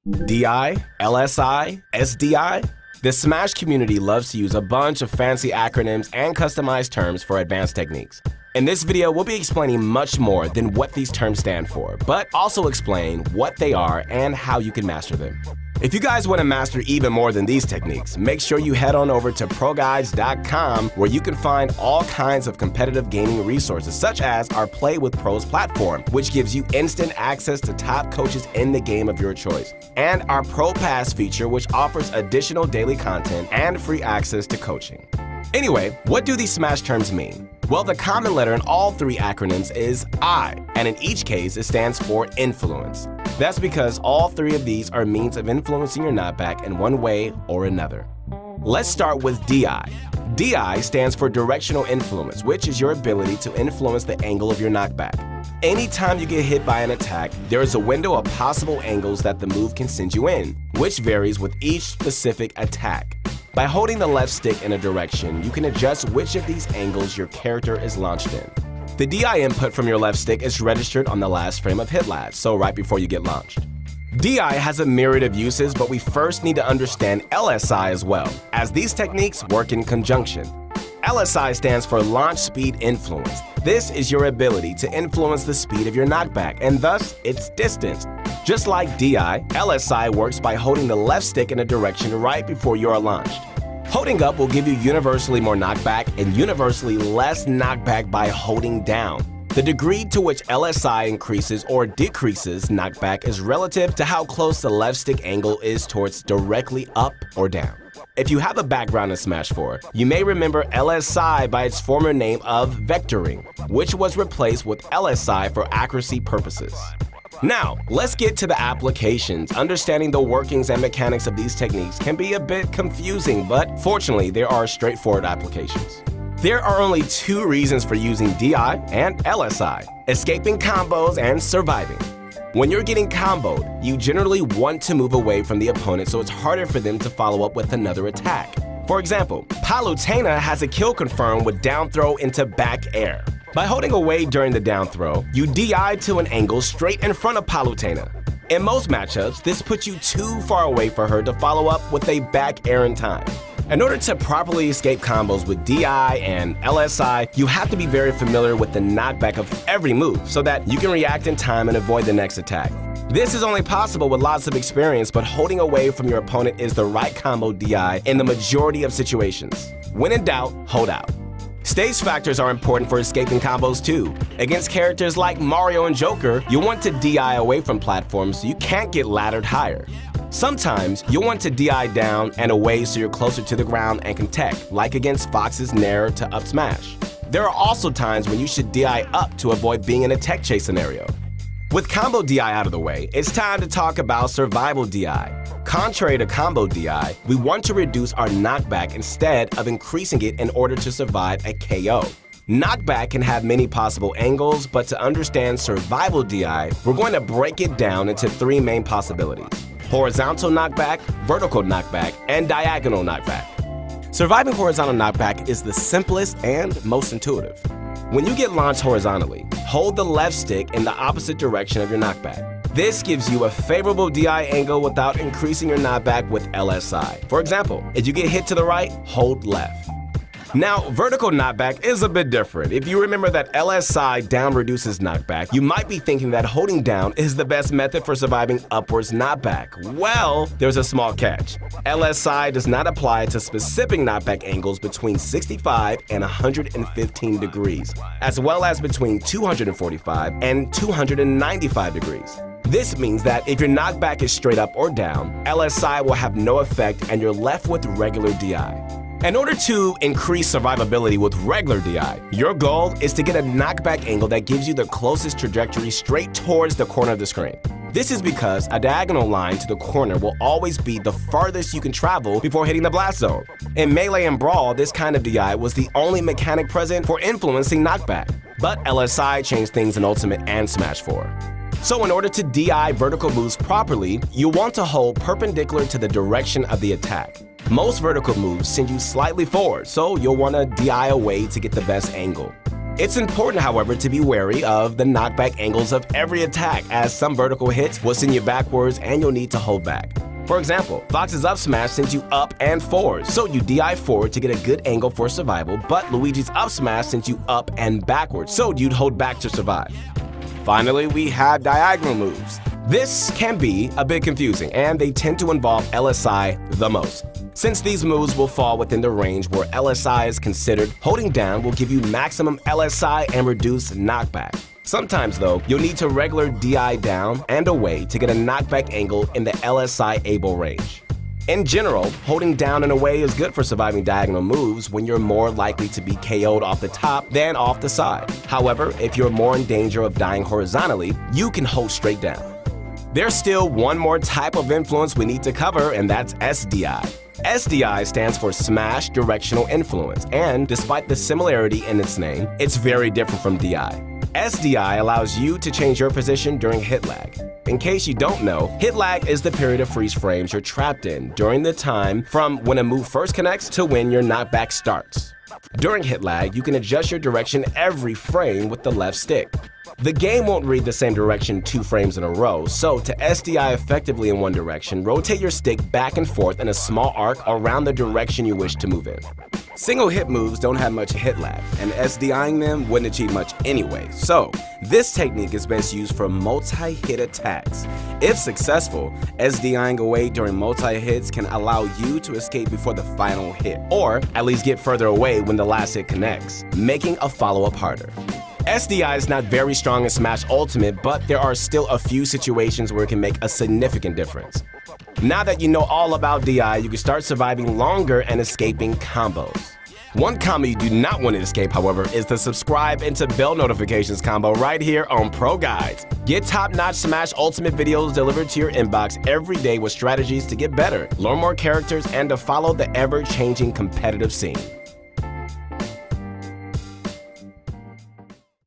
DI, LSI, SDI? The Smash community loves to use a bunch of fancy acronyms and customized terms for advanced techniques. In this video, we'll be explaining much more than what these terms stand for, but also explain what they are and how you can master them. If you guys want to master even more than these techniques, make sure you head on over to ProGuides.com, where you can find all kinds of competitive gaming resources, such as our Play with Pros platform, which gives you instant access to top coaches in the game of your choice, and our Pro Pass feature, which offers additional daily content and free access to coaching. Anyway, what do these Smash terms mean? Well, the common letter in all three acronyms is I, and in each case, it stands for influence. That's because all three of these are means of influencing your knockback in one way or another. Let's start with DI. DI stands for directional influence, which is your ability to influence the angle of your knockback. Anytime you get hit by an attack, there is a window of possible angles that the move can send you in, which varies with each specific attack. By holding the left stick in a direction, you can adjust which of these angles your character is launched in. The DI input from your left stick is registered on the last frame of hit latch, so right before you get launched. DI has a myriad of uses, but we first need to understand LSI as well, as these techniques work in conjunction. LSI stands for Launch Speed Influence. This is your ability to influence the speed of your knockback, and thus its distance. Just like DI, LSI works by holding the left stick in a direction right before you are launched. Holding up will give you universally more knockback and universally less knockback by holding down. The degree to which LSI increases or decreases knockback is relative to how close the left stick angle is towards directly up or down. If you have a background in Smash 4, you may remember LSI by its former name of vectoring, which was replaced with LSI for accuracy purposes. Now, let's get to the applications. Understanding the workings and mechanics of these techniques can be a bit confusing, but fortunately, there are straightforward applications. There are only two reasons for using DI and LSI: escaping combos and surviving. When you're getting comboed, you generally want to move away from the opponent so it's harder for them to follow up with another attack. For example, Palutena has a kill confirmed with down throw into back air. By holding away during the down throw, you DI to an angle straight in front of Palutena. In most matchups, this puts you too far away for her to follow up with a back air in time. In order to properly escape combos with DI and LSI, you have to be very familiar with the knockback of every move so that you can react in time and avoid the next attack. This is only possible with lots of experience, but holding away from your opponent is the right combo DI in the majority of situations. When in doubt, hold out. Stage factors are important for escaping combos too. Against characters like Mario and Joker, you'll want to DI away from platforms so you can't get laddered higher. Sometimes you'll want to DI down and away so you're closer to the ground and can tech, like against Fox's Nair to up smash. There are also times when you should DI up to avoid being in a tech chase scenario. With combo DI out of the way, it's time to talk about survival DI. Contrary to combo DI, we want to reduce our knockback instead of increasing it in order to survive a KO. Knockback can have many possible angles, but to understand survival DI, we're going to break it down into three main possibilities: horizontal knockback, vertical knockback, and diagonal knockback. Surviving horizontal knockback is the simplest and most intuitive. When you get launched horizontally, hold the left stick in the opposite direction of your knockback. This gives you a favorable DI angle without increasing your knockback with LSI. For example, if you get hit to the right, hold left. Now, vertical knockback is a bit different. If you remember that LSI down reduces knockback, you might be thinking that holding down is the best method for surviving upwards knockback. Well, there's a small catch. LSI does not apply to specific knockback angles between 65 and 115 degrees, as well as between 245 and 295 degrees. This means that if your knockback is straight up or down, LSI will have no effect and you're left with regular DI. In order to increase survivability with regular DI, your goal is to get a knockback angle that gives you the closest trajectory straight towards the corner of the screen. This is because a diagonal line to the corner will always be the farthest you can travel before hitting the blast zone. In Melee and Brawl, this kind of DI was the only mechanic present for influencing knockback, but LSI changed things in Ultimate and Smash 4. So in order to DI vertical moves properly, you want to hold perpendicular to the direction of the attack. Most vertical moves send you slightly forward, so you'll want to DI away to get the best angle. It's important, however, to be wary of the knockback angles of every attack, as some vertical hits will send you backwards and you'll need to hold back. For example, Fox's up smash sends you up and forward, so you DI forward to get a good angle for survival, but Luigi's up smash sends you up and backwards, so you'd hold back to survive. Finally, we have diagonal moves. This can be a bit confusing, and they tend to involve LSI the most. Since these moves will fall within the range where LSI is considered, holding down will give you maximum LSI and reduce knockback. Sometimes, though, you'll need to regular DI down and away to get a knockback angle in the LSI able range. In general, holding down and away is good for surviving diagonal moves when you're more likely to be KO'd off the top than off the side. However, if you're more in danger of dying horizontally, you can hold straight down. There's still one more type of influence we need to cover, and that's SDI. SDI stands for Smash Directional Influence, and despite the similarity in its name, it's very different from DI. SDI allows you to change your position during hit lag. In case you don't know, hit lag is the period of freeze frames you're trapped in during the time from when a move first connects to when your knockback starts. During hit lag, you can adjust your direction every frame with the left stick. The game won't read the same direction 2 frames in a row, so to SDI effectively in one direction, rotate your stick back and forth in a small arc around the direction you wish to move in. Single hit moves don't have much hit lag, and SDIing them wouldn't achieve much anyway, so this technique is best used for multi-hit attacks. If successful, SDIing away during multi-hits can allow you to escape before the final hit, or at least get further away when the last hit connects, making a follow-up harder. SDI is not very strong in Smash Ultimate, but there are still a few situations where it can make a significant difference. Now that you know all about DI, you can start surviving longer and escaping combos. One combo you do not want to escape, however, is the subscribe and to bell notifications combo right here on Pro Guides. Get top-notch Smash Ultimate videos delivered to your inbox every day with strategies to get better, learn more characters, and to follow the ever-changing competitive scene.